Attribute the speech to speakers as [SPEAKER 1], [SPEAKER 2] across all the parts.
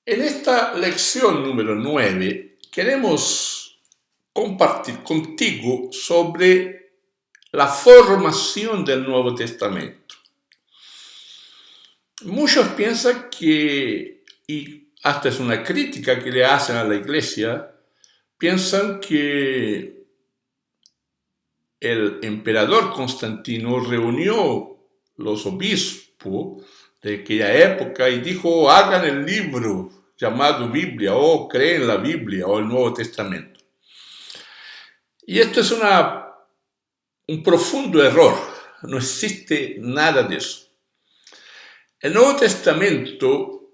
[SPEAKER 1] En esta lección número 9 queremos compartir contigo sobre la formación del Nuevo Testamento. Muchos piensan y hasta es una crítica que le hacen a la iglesia, piensan que el emperador Constantino reunió los obispos de aquella época y dijo: hagan el libro llamado Biblia, o creen la Biblia o el Nuevo Testamento. Y esto es un profundo error. No existe nada de eso. El Nuevo Testamento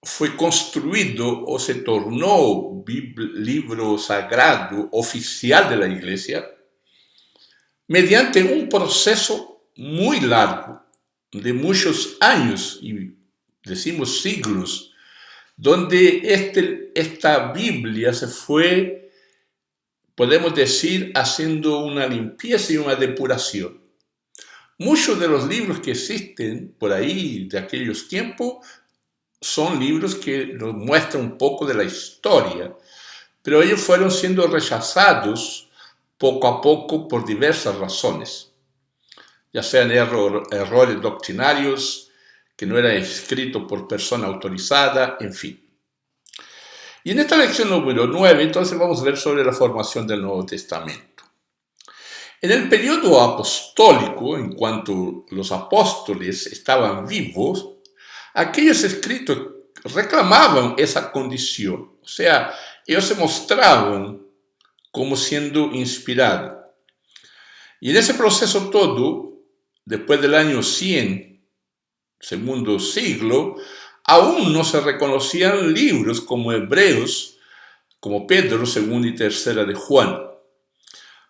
[SPEAKER 1] fue construido o se tornó libro sagrado oficial de la Iglesia mediante un proceso muy largo, de muchos años, y decimos siglos, donde esta Biblia se fue, podemos decir, haciendo una limpieza y una depuración. Muchos de los libros que existen por ahí de aquellos tiempos son libros que nos muestran un poco de la historia, pero ellos fueron siendo rechazados poco a poco por diversas razones, ya sean errores doctrinarios, que no eran escritos por persona autorizada, en fin. Y en esta lección número 9, entonces vamos a ver sobre la formación del Nuevo Testamento. En el periodo apostólico, en cuanto los apóstoles estaban vivos, aquellos escritos reclamaban esa condición, o sea, ellos se mostraban como siendo inspirados. Y en ese proceso todo, después del año 100, segundo siglo, aún no se reconocían libros como Hebreos, como Pedro, segunda y tercera de Juan. O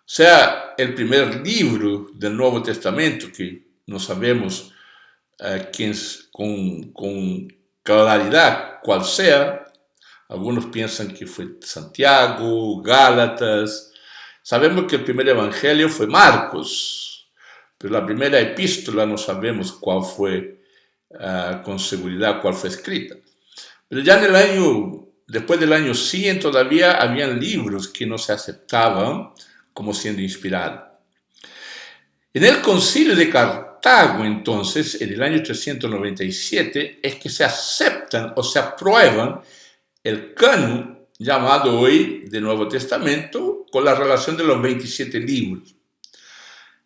[SPEAKER 1] sea, el primer libro del Nuevo Testamento, que no sabemos con claridad cuál sea. Algunos piensan que fue Santiago, Gálatas. Sabemos que el primer evangelio fue Marcos, pero la primera epístola no sabemos cuál fue, con seguridad cuál fue escrita. Pero ya después del año 100 todavía habían libros que no se aceptaban como siendo inspirados. En el Concilio de Cartago, entonces, en el año 397, es que se aceptan o se aprueban el canon llamado hoy de Nuevo Testamento, con la relación de los 27 libros.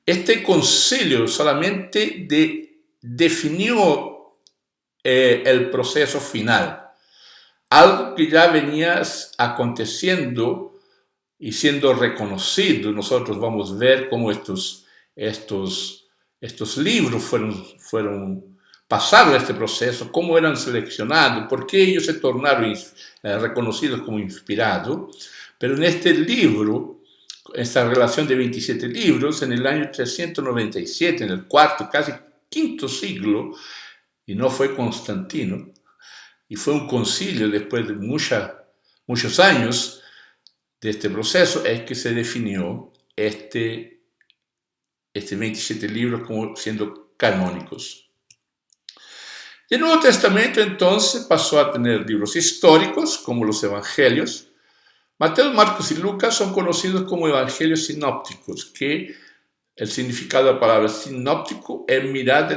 [SPEAKER 1] Este concilio solamente definió el proceso final, algo que ya venía aconteciendo y siendo reconocido. Nosotros vamos a ver cómo estos libros pasaron este proceso, cómo eran seleccionados, por qué ellos se tornaron reconocidos como inspirados. Pero en este libro, esta relación de 27 libros, en el año 397, en el cuarto, casi quinto siglo, y no fue Constantino, y fue un concilio después de muchos años de este proceso, es que se definió este 27 libros como siendo canónicos. El Nuevo Testamento entonces pasó a tener libros históricos como los evangelios. Mateo, Marcos y Lucas son conocidos como evangelios sinópticos, que el significado de la palabra sinóptico es mirar de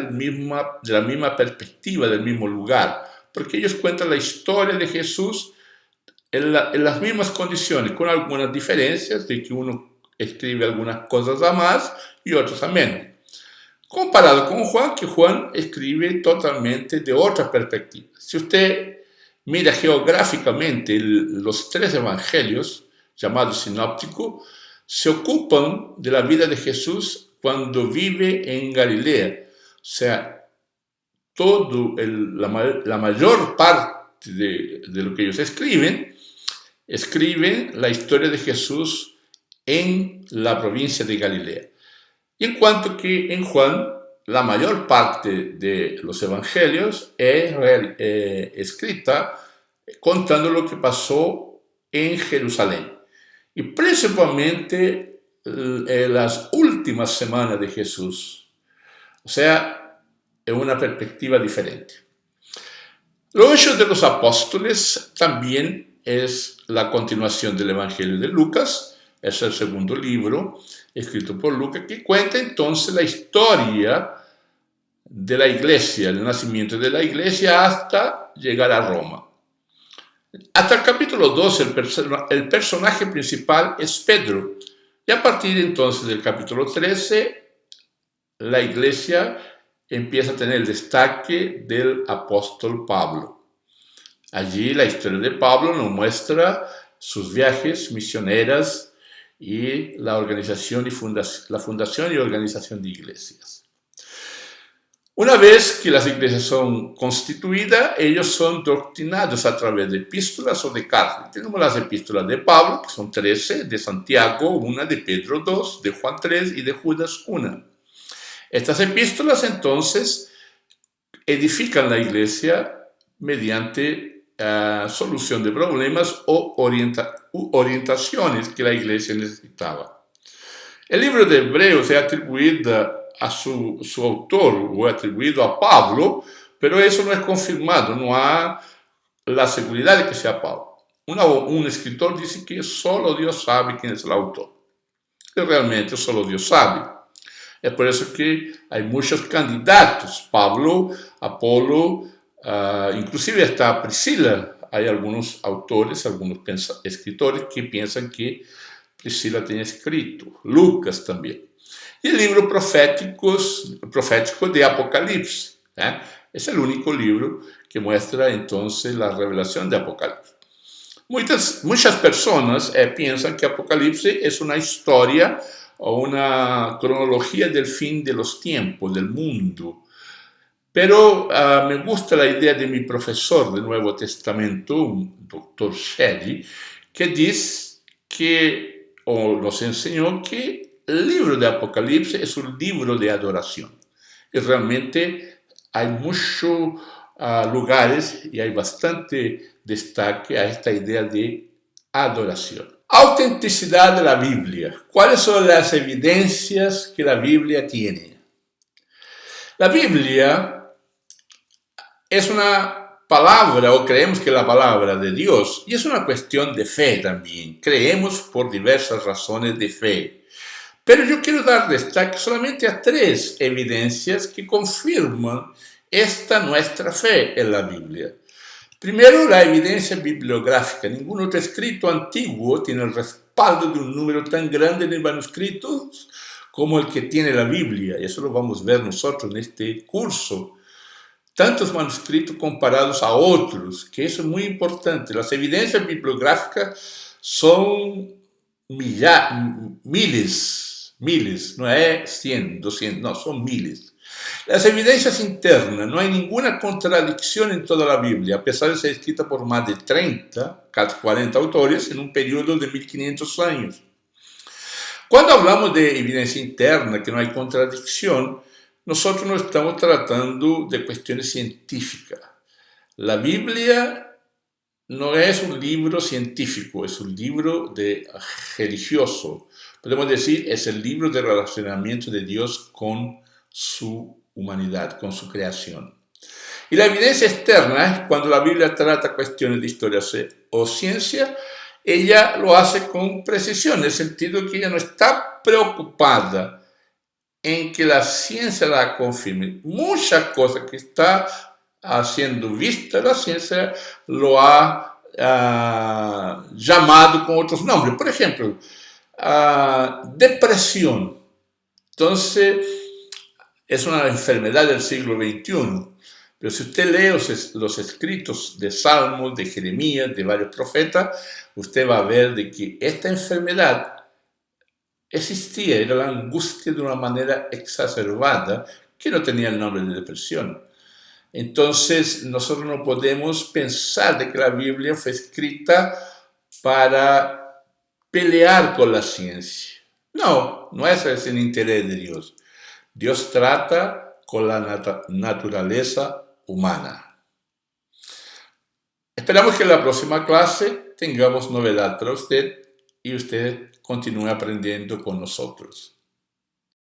[SPEAKER 1] la misma perspectiva, del mismo lugar, porque ellos cuentan la historia de Jesús en las mismas condiciones, con algunas diferencias de que uno escribe algunas cosas a más y otras a menos. Comparado con Juan, que Juan escribe totalmente de otra perspectiva. Si usted mira geográficamente los tres evangelios, llamados sinópticos, se ocupan de la vida de Jesús cuando vive en Galilea. O sea, la mayor parte de lo que ellos escriben la historia de Jesús en la provincia de Galilea. Y en cuanto que en Juan, la mayor parte de los evangelios es escrita contando lo que pasó en Jerusalén. Y principalmente las últimas semanas de Jesús. O sea, en una perspectiva diferente. Los Hechos de los Apóstoles también es la continuación del Evangelio de Lucas, es el segundo libro escrito por Lucas, que cuenta entonces la historia de la iglesia, el nacimiento de la iglesia hasta llegar a Roma. Hasta el capítulo 12 el personaje principal es Pedro, y a partir entonces del capítulo 13 la iglesia empieza a tener el destaque del apóstol Pablo. Allí la historia de Pablo nos muestra sus viajes misioneras y la organización la fundación y organización de iglesias. Una vez que las iglesias son constituidas, ellos son doctrinados a través de epístolas o de cartas. Tenemos las epístolas de Pablo, que son 13, de Santiago 1, de Pedro 2, de Juan 3 y de Judas 1. Estas epístolas entonces edifican la iglesia mediante solución de problemas o orientaciones que la iglesia necesitaba. El libro de Hebreos es atribuido a su autor o atribuido a Pablo, pero eso no es confirmado, no hay la seguridad de que sea Pablo. Un escritor dice que solo Dios sabe quién es el autor, y realmente solo Dios sabe. Es por eso que hay muchos candidatos, Pablo, Apolo, inclusive hasta Priscila. Hay algunos autores, algunos escritores que piensan que Priscila tenía escrito, Lucas también. Y el libro profético de Apocalipsis, es el único libro que muestra entonces la revelación de Apocalipsis. Muchas personas piensan que Apocalipsis es una historia o una cronología del fin de los tiempos, del mundo. Pero me gusta la idea de mi profesor del Nuevo Testamento, un doctor Shelley, que dice que, o nos enseñó que el libro de Apocalipsis es un libro de adoración. Y realmente hay muchos lugares y hay bastante destaque a esta idea de adoración. Autenticidad de la Biblia. ¿Cuáles son las evidencias que la Biblia tiene? La Biblia es una palabra, o creemos que es la palabra de Dios, y es una cuestión de fe también. Creemos por diversas razones de fe. Pero yo quiero dar destaque solamente a 3 evidencias que confirman esta nuestra fe en la Biblia. Primero, la evidencia bibliográfica. Ningún otro escrito antiguo tiene el respaldo de un número tan grande de manuscritos como el que tiene la Biblia. Y eso lo vamos a ver nosotros en este curso. Tantos manuscritos comparados a otros, que eso es muy importante. Las evidencias bibliográficas son miles, no es 100, 200, no, son miles. Las evidencias internas, no hay ninguna contradicción en toda la Biblia, a pesar de ser escrita por más de 30, casi 40 autores en un periodo de 1500 años. Cuando hablamos de evidencia interna, que no hay contradicción, nosotros no estamos tratando de cuestiones científicas. La Biblia no es un libro científico, es un libro religioso. Podemos decir, es el libro de relacionamiento de Dios con su humanidad, con su creación. Y la evidencia externa es cuando la Biblia trata cuestiones de historia o ciencia, ella lo hace con precisión, en el sentido que ella no está preocupada en que la ciencia la confirme. Muchas cosas que está siendo vista, la ciencia lo ha llamado con otros nombres. Por ejemplo, depresión. Entonces, es una enfermedad del siglo XXI. Pero si usted lee los escritos de Salmos, de Jeremías, de varios profetas, usted va a ver de que esta enfermedad existía, era la angustia de una manera exacerbada que no tenía el nombre de depresión. Entonces, nosotros no podemos pensar de que la Biblia fue escrita para pelear con la ciencia. No, no ese es el interés de Dios. Dios trata con la naturaleza humana. Esperamos que en la próxima clase tengamos novedad para usted y usted continúe aprendiendo con nosotros.